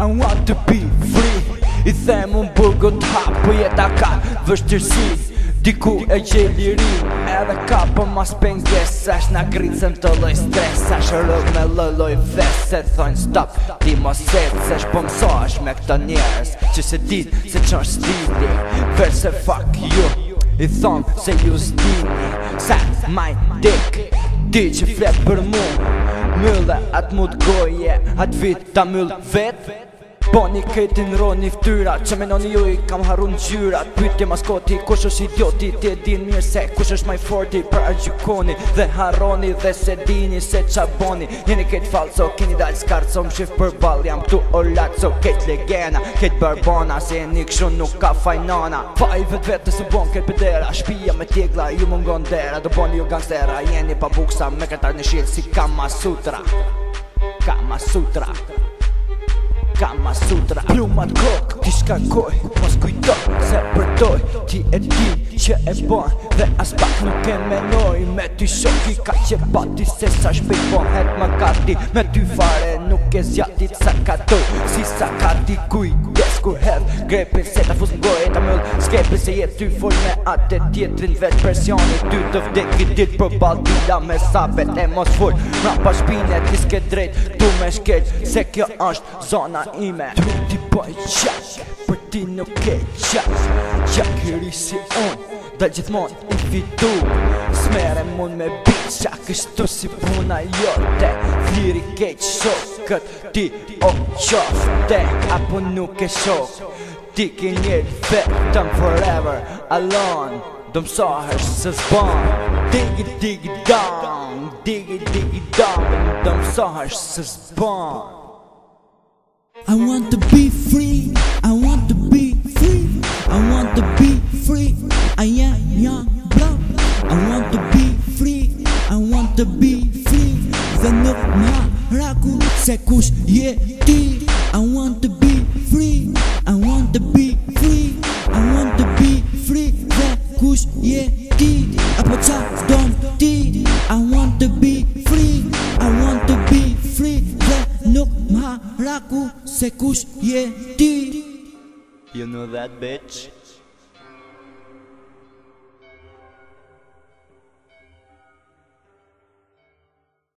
want to be free. I them unë burgo t'hap, po jeta ka vështirësi. Diku e gjej lirin, edhe ka po mas pengesesh. Na gricën të loj stresesh, rëv me lëlloj vese. Thojnë stop, ti mos ecesh, po mësohesh me këta njerës që se dit se që është stili. Verse fuck you, i thonë se ju s'dini. Set my dick, ti që flet për mu. Mylle atë mut goje, atë vit ta myll vet. Boni këtin roni ftyra, që menoni ju i kam harun gjyrat. Pytje maskoti, kush është idioti, ti e din mirë se kush është maj forti. Për argjukoni dhe harroni dhe se dini se qa boni. Jeni ket falso, keni dal skarco, më shif për bal, jam tu olazzo. Ket legena, ket barbona, se jeni kshun nuk ka fajnana. Pa i vet se bon ket pedera, shpia me tjegla, ju mungon dera. Do boni ju gangstera, jeni pa buksa, me këtar në shilë si Kama Sutra. Kama Sutra, Kama Sutra. Plumat kokë, ti shkarkoj, mos kujtoj se përdoj. Ti e di që e bon dhe as pak nuk e menoj. Me ty shoki ka që pati se sa shpejt bohet më gati. Me ty fare nuk e zjatit sa katoj. Si sa kati kujdes kur hedh grepin se ta fus n'goj. Ta mëll skepin se jet ty full me atë tjetrin vet personi. Ty të vdekit dit për baldila me sabet e mos full. Rapa shpinet ti s'ke drejt tu me shkel se kjo është zona ime. Ty ti boj qaq, për ti nuk e qaq. Qaq i ri si unë, dal gjithmon i fitu. Smere mun me bit, qaq kështu si puna jote. Fliri keq shokët, ti o qofte apo nuk e shok. Ti ke njët vetëm forever alone. Do mësohesh se s'ban. Digi down, digi down. Do mësohesh se s'ban. I want to be free, I want to be free, I want to be free, I am young blood. I want to be free, I want to be free. Dhe nuk ma raku se kush je ti. I want to be free, I want to be free, I want to be free. Dhe kush je ti, apo qa don ti. I want to be free, I want to be free. Dhe nuk ma raku se kush je ti. You know that bitch?